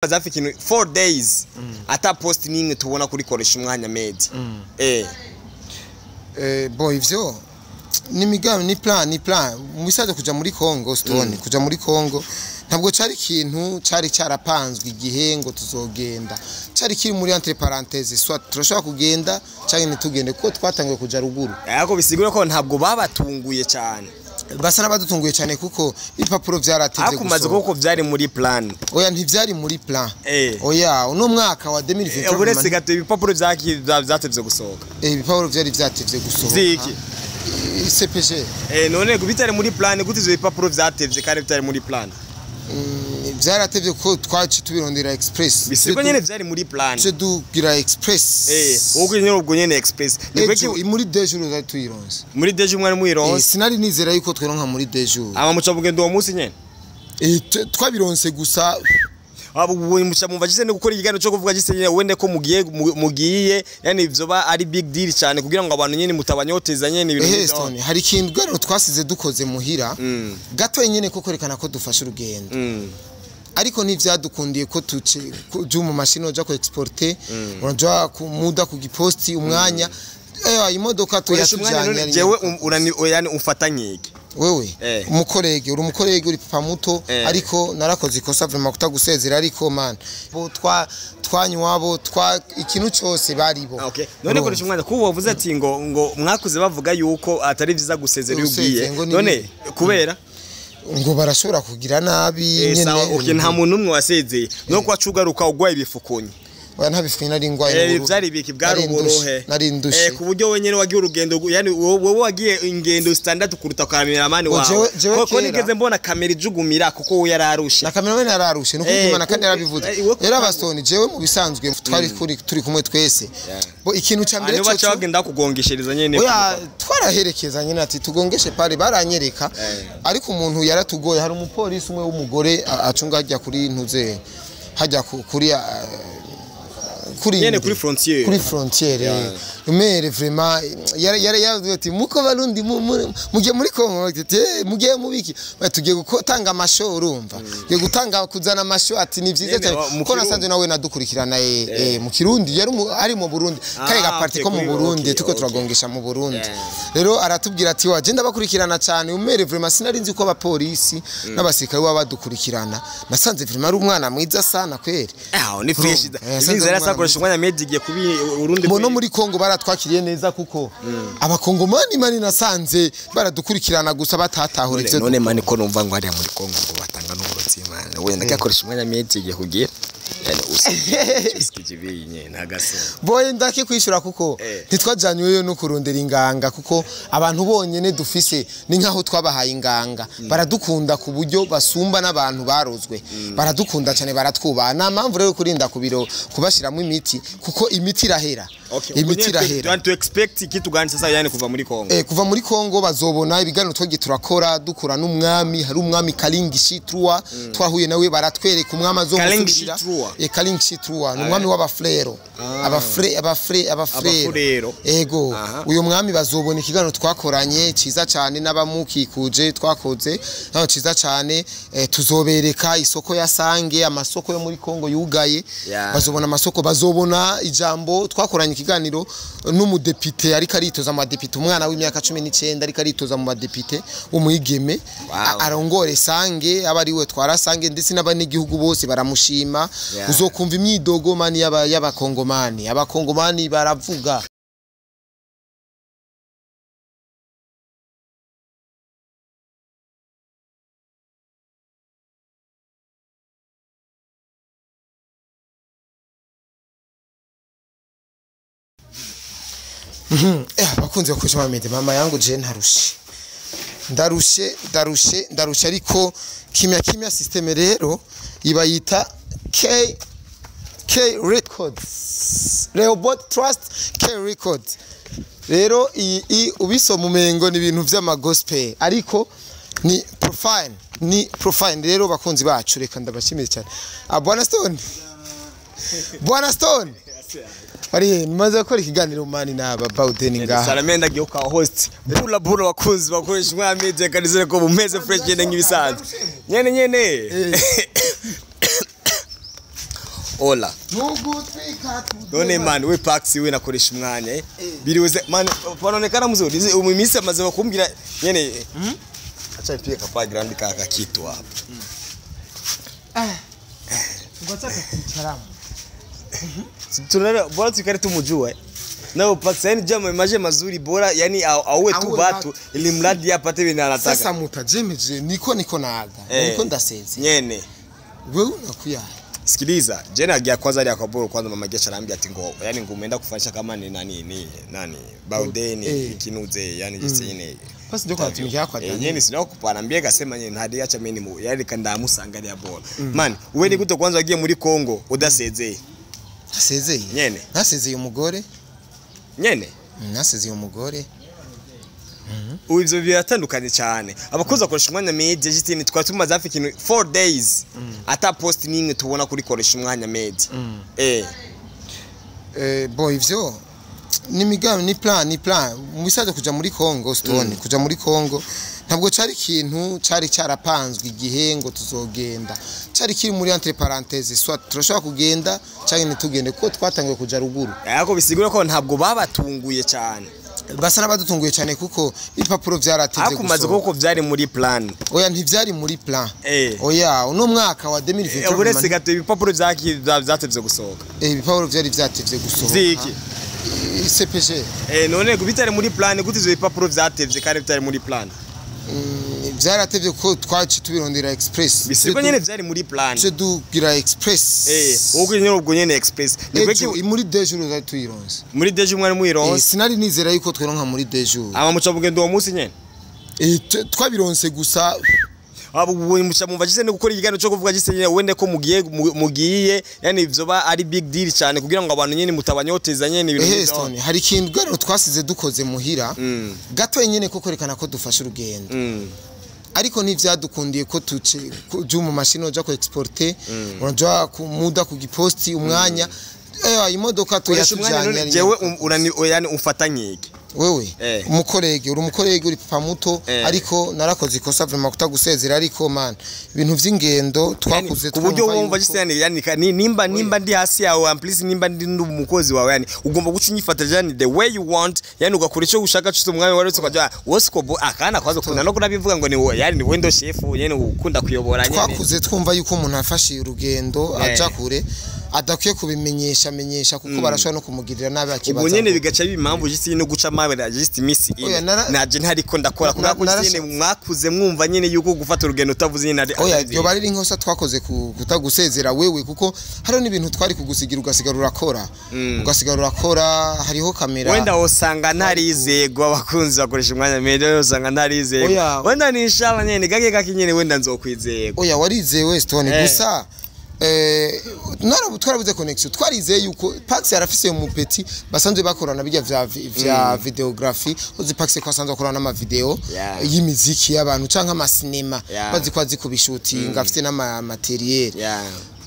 bazafi kintu 4 days ata post nimwe tubona kuri koresha umwanya media boy ivyo ni migambi ni plan mubisaje kuja muri Congo Stone kuja muri Congo ntabwo cari ikintu cari cyarapanzwe igihe ngo tuzogenda cari kiri muri entre parenthèses soit turashaka kugenda cyangwa ntitugende ko twatangiye kuja ruguru yako bisigura ko ntabwo babatunguye cyane basa nabadutunguye cyane kuko ibipapuro byarateze akumaze kuko byari muri plan oya ntivyari muri plan oya uno mwaka wa 2020 uretse gato ibipapuro byatevye gusohoka ibipapuro byari byatevye gusohoka ziki CPG none kubitare muri plan gutizo ibipapuro byatevye kandi bitari muri plan byaratevye ko twaci tubirondera express bisigo nyene byari muri plan je dugira express ubwo nyene ubwo nyene express nibwo muri 2 jours za tuyironse muri 2 jours mwari muyironse sinari nizera yuko twironka muri 2 jours ama muca bugendo uwo munsi nyene twabironse gusa abo muca mumva gise no gukora igigano cyo kuvuga gise nyene wende ko mugiye yani ivyo ba ari big deal cyane kugira ngo abantu nyene mutabanyoteza nyene ibintu hari kintu garo twasize dukoze muhira gato nyene ko kwerekana ko dufasha urugendo ariko ntivyadukundiye ko tuce je mu mashino ja ko exporter unaja kumuda ku giposti umwanya imodoka tuyatujanye jewe yani ufatanyeke wewe umukorege uri umukorege uri papa muto ariko narakoze ikosa vraiment kutagusezera ariko man bo twanywabo ikintu cyose baribo none koresha umwanya kuko wavuze ati ngo mwakuze bavuga yuko atari vyiza gusezera yugiye none kubera ngo barashobora kugira nabi nyene nta muntu umwe wasezeye no kwacugaruka ugwaye ibifukunye oya ntabifuye nari ngwaye byari biki bwaruborohe nari ndushe ku buryo wenyene wagiye urugendo yani wowe wagiye ingendo standard kuruta cameraman wawe ko nigeze mbona kamera ijugumira kuko we yararushe na cameraman yararushe nuko Imana kandi yarabivuze era Bastoni jewe mu bisanzwe twari turi kumwe twese bo ikintu ca mbere cyo baca bagenda kugongeshereza nyene oya twaraherekeza nyene ati tugongeshe pare baranyereka ariko umuntu yaratugoye hari umupolisi umwe w'umugore acunga hajya kuri ntuze hajya kuri frontiere umere vraiment yari ati muko barundi mugiye muri Congo mugiye mubiki tugiye gutanga amasho urumva tugiye gutanga kuzana amasho ati ni vyiza cyane ko nasanze nawe nadukurikirana mu Kirundi yari ari mu Burundi kare gaparti ko mu Burundi tuko turagongesha mu Burundi rero aratubwira ati waje ndabakurikirana cyane umere vraiment sinari nzi ko abapolisi n'abasirikare baba badukurikirana nasanze vraiment ari umwana mwiza sana kweri ni fresh ninzera sakoresha umwanya media kubi Burundi no muri Congo baratwakiriye neza kuko abakongomani mani nasanze baradukurikirana gusa batatahuritse none mani ko numva ngo ari muri Congo ngo batanga n'uburotsi imana wenda gakoresha umwanya media kugiye yani usikije nyene ntagase boye ndake kwishura kuko ntitwajanyweyo no kurondera inganga kuko abantu bonyene dufise ni nkaho twabahaye inganga baradukunda ku buryo basumba n'abantu barozwe baradukunda cyane baratwubana mpamvu rero kurinda kubiro kubashiramo imiti kuko imiti irahera imiti irahera want to expect kitu gani sasa yani kuva muri Congo kuva muri Congo bazobona ibiganiro twagiye turakora dukura n'umwami hari umwami Kalingishi Trua twahuye nawe baratwereka umwami azomufurira Kalingishi Trua n'umwami w'abafrero abafrero ego uyo mwami bazobona ikiganiro twakoranye ciza cyane n'abamukikuje twakoze naho ciza cyane tuzobereka isoko ya Sange amasoko yo muri Congo yugaye bazobona amasoko bazobona ijambo twakoranye ikiganiro n'umudepite ariko aritoza mu badepite umwana w'imyaka 19 ariko aritoza mu badepite umuyigeme arongore Sange abariwe twarasange ndetse n'abanigihugu bose baramushima uzokumva imyidogo mani abakongomani baravuga bakunze kukusha mamede mama yangu je ndarushe ariko kimya system rero ibayita K Records Rehoboth Trust K Records rero ubisoma umengo ni ibintu vy'amagospel ariko ni profile rero bakunzi bacu reka ndabashimire cyane Bwana Stone ari maze gukora ikiganiro mani naba Bauden ngaha Salamenda giye uka host bula bakunzi bakoresha umwanya media kanizere ko bumeze fresh nyene nk'ibisanzwe nyene Ola. Nugutwika None man we Paxi we nakoresha umwanya biriweze man panonekana muzuri mu minsi amaze bakumbwira nyene acha pia kapa grand kaka kitu hapa. Ngotaka kucharamu. Tunara bora tukare tumujua. Nao Paxi yani jamaa maje mazuri bora yani awe tu batu ili mradi apate vile anataka. Sasa mutajemeje niko naaga. Niko ndaseze. Nyene. Wewe unakuya. Sikiliza, jana agia kwanza ali akaboro kwanza mama Gesha anambia ati ngo yani ngumeenda kufanyisha kama ni nani baudeni ikinuze yani jisine. Basi ndio kwa tumiki yako atani. Nyeni sina kupanambia gasema nyeni hadi acha mimi yani kanda musangalia bora. Man, uwe ni guto kwanza agiye muri Kongo udasezeye. Asezeye? Nyene. Nasezeye umugore? Nyene. Nasezeye umugore. Ivyo biratandukanye cyane. Abakoze akoresha umwanya media jitini twatumaze hafi kintu 4 days. Ata post nimwe tubona kuri koresha umwanya media. Bo ivyo ni migambi ni plan mubisaje kuja muri Kongo stone kuja muri Kongo ntabwo cari ikintu cari cyarapanzwe igihe ngo tuzogenda cari kiri muri entre parenthèses soit turashaka kugenda cyangwa nitugende ko twatangiye kuja ruguru yako bisigura ko ntabwo babatunguye cyane basa nabadutunguye cyane kuko ipapuro vyaratevye akumaze koko vyari muri plan oya ntivyari muri plan oya uno mwaka wa 2020 uretse gato ibipapuro vyatevye gusohoka ibipapuro vyari vyatevye gusohoka ziki CPG none bitari muri plan gutizo ibipapuro vyatevye kandi bitari muri plan vyaratevye ko twaci tubirondera express bisiko nyene vyari muri plan je dugira express ubwo nyene ubwo nyene express nibeki muri 2 jours za tuyironse muri 2 jours mwari muyironse sinari nizera yuko tweronka muri 2 jours ama muca bugendo uwo munsi nyene twabironse gusa abo muca mumvagize no gukora igigano cyo kuvuga gise nyene wende ko mugiye yani ivyo ba ari big deal cyane kugira ngo abantu nyene mutabanyoteza nyene ibintu hari kintu garo twasize dukoze muhira gato nyene ko kwerekana ko dufasha urugendo ariko nivyadukundiye ko tuce ju mu mashino ja ko exporter unajwa kumuda ku giposti umwanya imodoka tuyatujanye jewe yani umfatanyike wewe umukorege uri umukorege uri papa muto ariko narakoze ikosa vraiment kutagusezera ariko man ibintu vy'ingendo twakuze kuburyo wumva gisene yani nimba ndi hasi yawe please nimba ndi umukozi wawe yani ugomba gucinyifata yani the way you want yani ugakora ico ushaka cyose umwami waretse kwaje wose ko akana kwazo kuna no kunabivuga ngo ni yani wendo chef yani ukunda kuyobora nyene twakuze twumva yuko umuntu afashe urugendo aja kure adakwiye kubimenyesha kuko barashobora no kumugirira nabi akibaza ubwo nyene bigaca bibimamvu gisi no guca mabera just miss naje ntariko ndakora kuko nyene mwakuze mwumva nyene yuko gufata urugendo utavuze nyene oya byo bari inkosa twakoze kutagusezera wewe kuko haro n'ibintu twari kugusigira ugasigara urakora hariho kamera wenda usanga ntarizego abakunzi bakoresha umwanya media usanga ntarizego wenda nishaba nyene gake nyene wenda nzokwizego oya warizewe Stone gusa twarabuze connection twarizeye yuko Pax yarafise mu petit basanzwe bakorana bijya vya videography uzi Pax ko asanzwe akorana n'ama video y'imiziki y'abantu canka ama cinema bazi kwazi kubishutinga afite n'ama materiel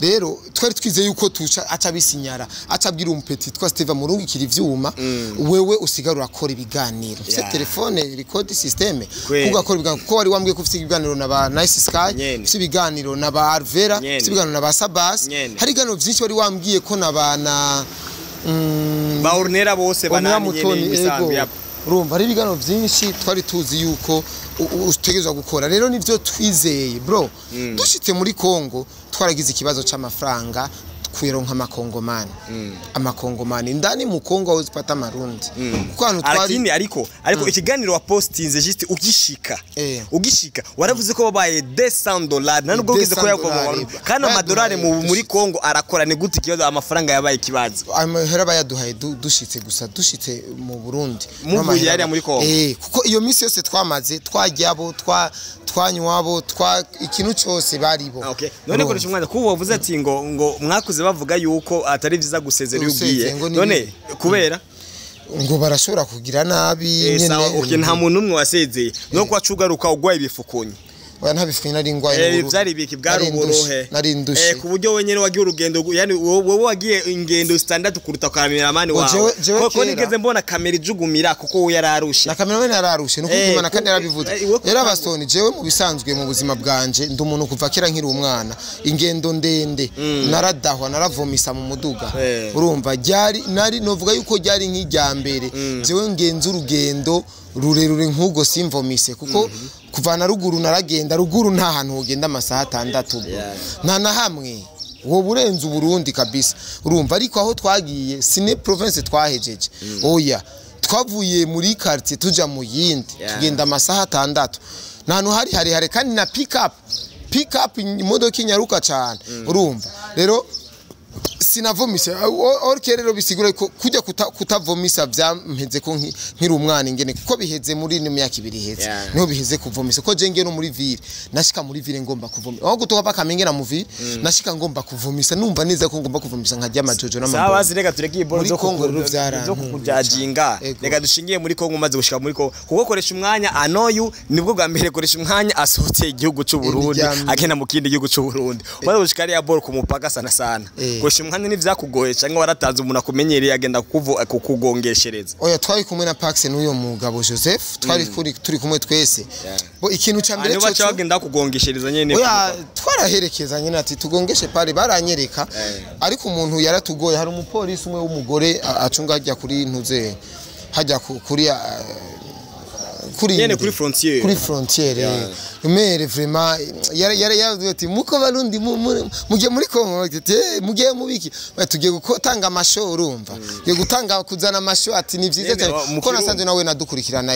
rero twari twizeye yuko tuca aca bisinyara aca bwira umupeti twa Steve Murungi kiri vyuma wewe usigarura akora ibiganiro cyo telefone record system kugakora ibiganiro ko wari wambwiye ko ufite ibiganiro na ba Nice Sky ufite ibiganiro na ba Arvera ufite ibiganiro na ba Sabas hari ibiganiro byinshi wari wambwiye ko nabana ba Ornera bose bananye imisambi urumva ari ibiganiro byinshi twari tuzi yuko utegezwa gukora rero nivyo twizeye bro dushitse muri Kongo twaragize ikibazo c'amafaranga kwironka amakongomani ndani mu Kongo aho zipata marundi kuko hano twari ariko ikiganiro wa postinze juste ugishika waravuze ko babaye $200 nanubwo ugize ko yakoma kana amadolari muri Kongo arakora ni gute kibazo amafaranga yabaye kibazo amahera bayaduhaye dushitse gusa dushitse mu Burundi muvuye yari muri Kongo kuko iyo misi yose twamaze twajyabo twanywabo ikintu cyose baribo none koresha umwanya kuko wavuze ati ngo mwakuze bavuga yuko atari vyiza gusezera yugiye none kubera ngo barashobora kugira nabi nyene nta muntu umwe wasezeye no kwacugaruka ugwaye ibifukunye oya ntabifuye nari ngwaye byari biki bwaruburohe nari ndushe ku buryo wenyene wagiye urugendo yani wowe wagiye ingendo standard kuruta cameraman wawe ko nigeze mbona kamera ijugumira kuko we yararushe na cameraman yararushe nuko Imana kandi yarabivuze rero abasoni jewe mu bisanzwe mu buzima bwanje ndi umuntu kuva kera nkiri umwana ingendo ndende naradahwa naravomisa mu muduga urumva ryari nari novuga yuko ryari nk'ijya mbere jewe ngenza urugendo rurerure nk'ugo simvomise kuko kuvana ruguru naragenda ruguru nta hantu ugenda amasaha 6 nta na hamwe wo burenze Burundi kabisa urumva ariko aho twagiye sine province twahejeje oya twavuye muri quartier tuja mu yindi tugenda amasaha 6 ntantu hari kandi na pick up imodoka inyaruka cyane urumva rero sinavomise orke rero bisigura ko kujya kutavomisa byampeze ko nkiri umwana ingene kuko biheze muri no myaka 2 iheze niho biheze kuvomisa ko je ngeno muri ville nashika muri ville ngomba kuvomisa aho gutoka bakamengera mu ville nashika ngomba kuvomisa numva neza ko ngomba kuvomisa nkajya amajojo n'amambo sawa zireka tureke iboro zo zo kujajinga reka dushingiye muri Kongo maze gushika muri Kongo kuko koresha umwanya anoyu nibwo bwa mbere koresha umwanya asohotse igihugu cy'u Burundi agenda mu kindi gihugu cy'u Burundi maze gushika ari ya boro ku mupaka sana koresha umwanya nivyakugoye cyangwa waratanze umuntu akumenyereye agenda kukugongeshereza oya twari kumwe na Pax n'uyo mugabo Joseph twari turi kumwe twese bo ikintu ca mbere cyo bagenda kugongeshereza nyene oya twaraherekeza nyene ati tugongeshe pare baranyereka ariko umuntu yaratugoye hari umupolisi umwe w'umugore acunga hajya kuri ntuze hajya kuri frontiere umere vraiment yari ati muko barundi mugiye muri Kongo mugiye mubiki tugiye gutanga amasho urumva tugiye gutanga kuzana amasho ati ni vyiza cyane ko nasanze nawe nadukurikirana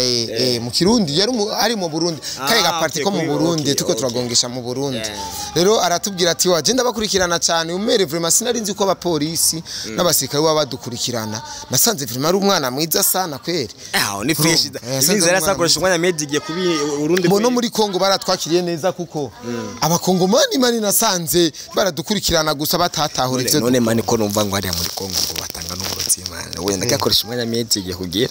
mu Kirundi yari ari mu Burundi kare gaparti ko mu Burundi tuko turagongesha mu Burundi rero aratubwira ati waje ndabakurikirana cyane umere vraiment sinarinzi ko abapolisi n'abasirikare badukurikirana nasanze vraiment ari umwana mwiza sana kweri ni fresh nizera sakoresha umwanya medigiye kubi Burundi bono muri Kongo baratwakiriye neza kuko abakongomani mani nasanze baradukurikirana gusa batatahure ivyo none mani ko numva ngo ari muri Kongo ngo batanga n'uburozi imana wenda kakoresha umwanya medigiye kugira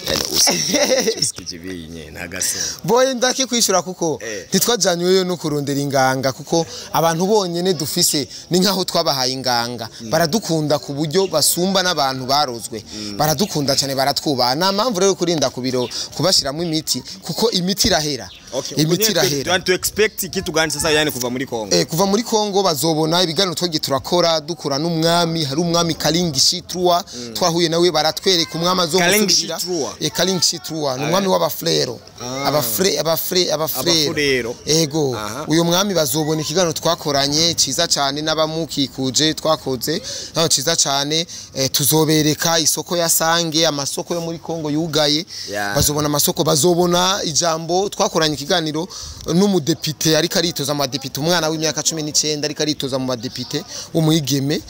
yani usikije ntagase boye ndake kwishura kuko ntitwajanyweyo no kurondera inganga kuko abantu bonyene dufise ni nkaho twabahaye inganga baradukunda ku buryo basumba n'abantu barozwe baradukunda cyane baratwubaha na mpamvu rero kurinda kubiro kubashiramo imiti kuko imiti irahera imiti irahera want to expect kitu gani sasa yani kuva muri Kongo kuva muri Kongo bazobona ibiganiro twagiye turakora dukura n'umwami hari umwami Kalingishitrua twahuye nawe baratwereka umwami azomufurira Kalingishitrua n'umwami w'abafrero abafrero ego uyo mwami bazobona ikiganiro twakoranye ciza cyane n'abamukikuje twakoze naho ciza cyane tuzobereka isoko ya Sange amasoko yo muri Kongo yugaye bazobona amasoko bazobona ijambo twakoranye ikiganiro n'umudepite ariko aritoza amadepite umwana w'imyaka 19 ariko aritoza mu badepite umuyigeme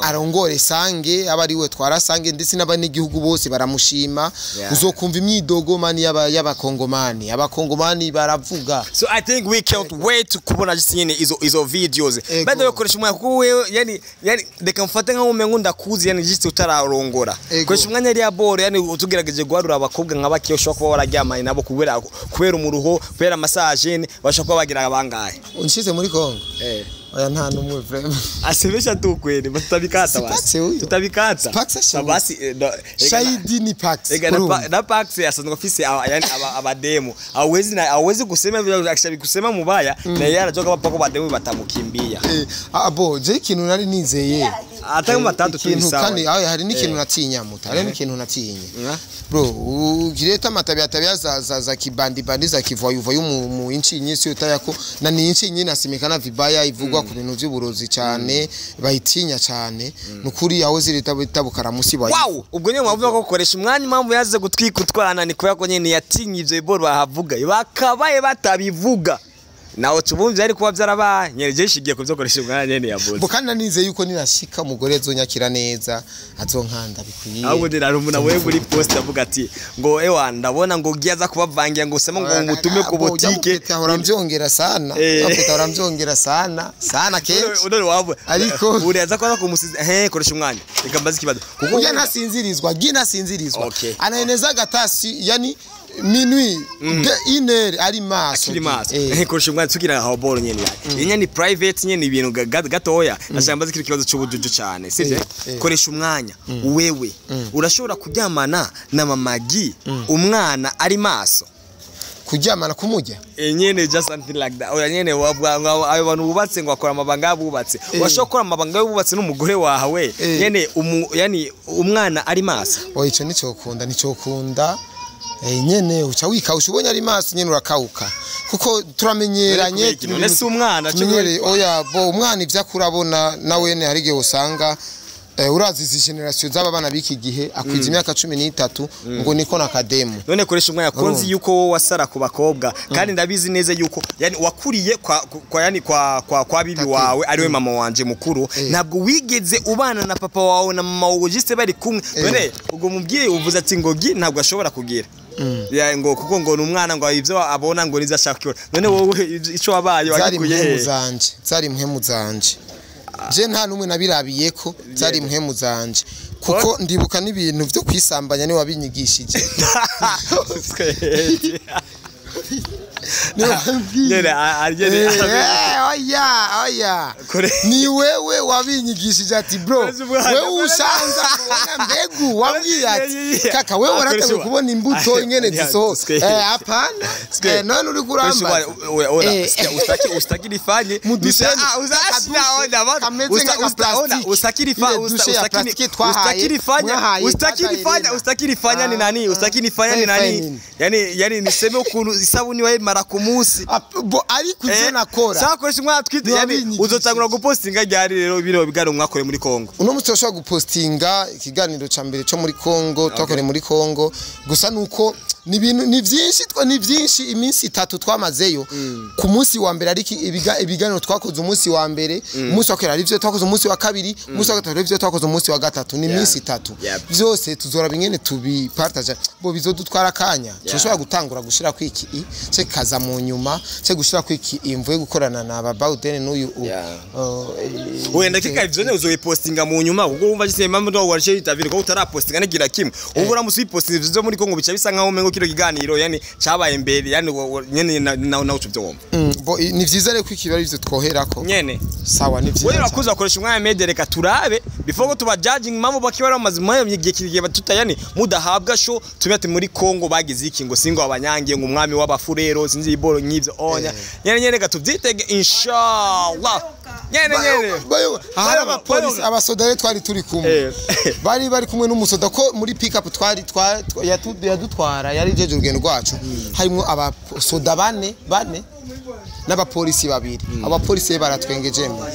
arongore Sange abariwe twarasange ndetse n'aban'igihugu bose baramushima uzokumva imyidogo mani abakongomani baravuga so I think we can't wait to kubona nyine izo videos bado yokoresha umwanya kuko yani reka mfate nka umengo ndakuzi yani giste utararongora koresha umwanya ari aboro yani utugerageje guharura abakobwa nk'abakiyo shoko kuba wararyamanye nabo kubera umuruho kubera massage bashaka kuba bagira abangaye unshize muri Kongo oya nta numwe vraiment asebesha tukwene tutabikata basi tutabikata basi shahidi ni Pax na Pax asanzwe afise yani abademo awezi kusema vile akishabi kusema mubaya na yeye arajoka bapako bademo batamukimbia abo je kintu nari nizeye atanga matatu tubisa kandi hari n'ikintu natinya muta hari n'ikintu natinye bro ukireta matabia za kibandi bandi za kivoyuvoyu mu inchi nyinshi utayako na ni inchi nyinshi nasimekana vibaya ivugwa ku bintu by'uburozi cyane bayitinya cyane nukuri yaho zirita bitabukara musi bayi wow ubwo nyine mwavuga ko koresha umwanya impamvu yaze gutwika utwana ni kubera ko nyine yatinye ivyo iboro bahavuga bakabaye batabivuga nawo tubumvye ari kuba byarabaye nyereje shigiye kuvyokoresha umwanya nyene yaboze bukana nize yuko ninashika umugore azonyakira neza azonkanda bikwiye ahubwo ndira umuna wewe muri post avuga ati ngo ewa ndabona ngo giyaza kubavangira ngo sema ngo mutume ku botike horamvyongera sana horamvyongera sana kenshi udore wabo ariko uraza kwa kumusiza koresha umwanya reka mbaze kibazo kuko yanasinzirizwa anaeneza gatasi yani minuit de 1 heure ari maso koresha umwanya umwana tugira aho ball nyene yenya ni private nyene ibintu gatoya ashamba zikiri kibazo cy'ubujuju cyane sivyo koresha umwanya wewe urashobora kuryamana na mamagi umwana ari maso kuryamana kumujya nyene just something like that oya nyene abantu bubatse ngo akora amabanga yabubatse washobora gukora amabanga yabubatse n'umugore wawe nyene yani umwana ari maso oya ico nico kunda nyene uca wikawusha ubonye ari maso nyene urakawuka kuko turamenyeranye nese umwana oya bo umwana ivya kurabona nawe hari gihe usanga urazi izi generation z'aba bana biki gihe akwiza imyaka 13 ngo niko nakademu none koresha umwanya konzi yuko wasara ku bakobwa kandi ndabizi neza yuko yani wakuriye kwa bibi wawe ariwe mama wanje mukuru ntabwo wigeze ubana na papa wawe na mama wawe juste bari kumwe none ubwo mubwiye uvuze ati ngogi ntabwo ashobora kugira ya ngo kuko ngo numwana ngo ivyo abona ngo niza shakira none wowe ico wabaye wakikuye zari mpemu zanje je nta numwe nabirabiye ko zari mpemu zanje kuko ndibuka n'ibintu byo kwisambanya ni wabinyigishije oya ni wewe wabinyigishije ati bro wewe ushanza kubona mbegu wabwiye ati kaka wewe waratangiye kubona imbuto ingene zisohoka hapana none uri kuramba ustakiri fanye ustakiri fanya ni nani ustakiri fanya ni nani yani niseme ukuntu isabuni wa mara kumusi ariko ivyo nakora sakoresha umwana twite yani uzotangura gupostinga ryari rero bino bigano mwakore muri Kongo uno musi ushobora gupostinga ikiganiro ca mbere cyo muri Kongo twakore muri Kongo gusa nuko ni ibintu ni byinshi iminsi 3 twamazeyo ku munsi wa mbere ariko ibiganiro twakoze umunsi wa mbere umunsi wa kera ivyo twakoze umunsi wa kabiri umunsi wa gatatu ivyo twakoze umunsi wa gatatu ni iminsi 3 byose tuzora bingene tubi partage bo bizodutwara kanya tushobora gutangura gushira kwiki cye kaza mu nyuma cye gushira kwiki imvuye gukorana na Babaudene n'uyu wenda kika ivyo ne uzoyipostinga mu nyuma ubwo wumva gisema ndo warishe itavire ko utarapostinga negira kimwe ubu uramusipostinga ivyo muri Kongo bica bisa nkaho mengo kiro kiganiro yani cabaye mbere yani nyene na ucubyo wumva bo ni vyiza reko ikibari ivyo twoherako nyene sawa ni vyiza wewe urakuza akoresha umwanya media reka turabe before ko tuba judging mambo bakiwara amazima y'igihe kigiye batuta yani mudahabwa show tumete muri Kongo bagize iki ngo singo abanyangiye ngo umwami w'abafurero sinzi iboro nk'ivyo onya nyene reka tuvyitege inshallah nyene hari abapolisi abasodare twari turi kumwe bari kumwe n'umusoda ko muri pick up twari yadutwara yari jeje urugendo rwacu harimo abasoda bane n'abapolisi babiri abapolisi baratwengejemo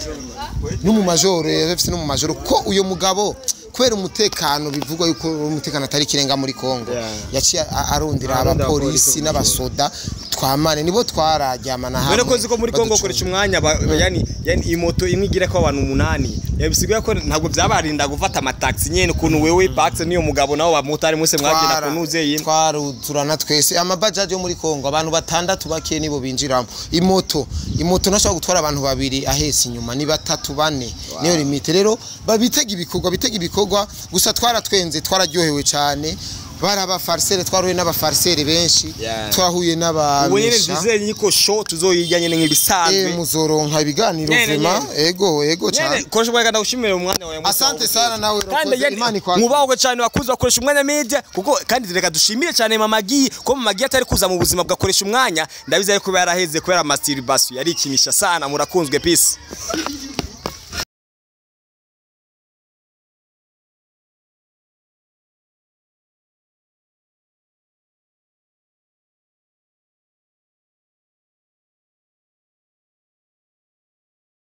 n'umu majoro yafise n'umu majoro ko uyo mugabo kubera umutekano bivugwa yuko umutekano atari kirenga muri Kongo yaciye arondira abapolisi n'abasoda twamane nibo twarajyamana hamwe none ko ziko muri Kongo koresha umwanya yani imoto imwe igira ko abantu 8 yabisigaye ko ntabwo byabarinda gufata amataxi nyene kuntu wewe pax niyo mugabo nawo bamutari muse mwagenda kunuze yimwe twaruzurana twese amabajaje yo muri Kongo abantu batandatu bakiye nibo binjiramo imoto nashaka gutwara abantu babiri ahese inyuma ni 3-4 niyo limite rero babitega ibikorwa gusa twaratwenze twararyohewe cyane baraba farsere twaruye n'abafarsere benshi twahuye n'abamisha ubone niko show tuzoyijyanye nk'ibisanzwe muzoronka ibiganiro vema ego cyane koresha umwanya ndagushimira umwanya wawe asante sana nawe Imani kwa mubaho cyane wakuza akoresha umwanya media kuko kandi reka dushimire cyane mamagi ko mamagi atari kuza mu buzima bwakoresha umwanya ndabiza ariko yaraheze kubera masturbation yari ikinisha sana murakunzwe peace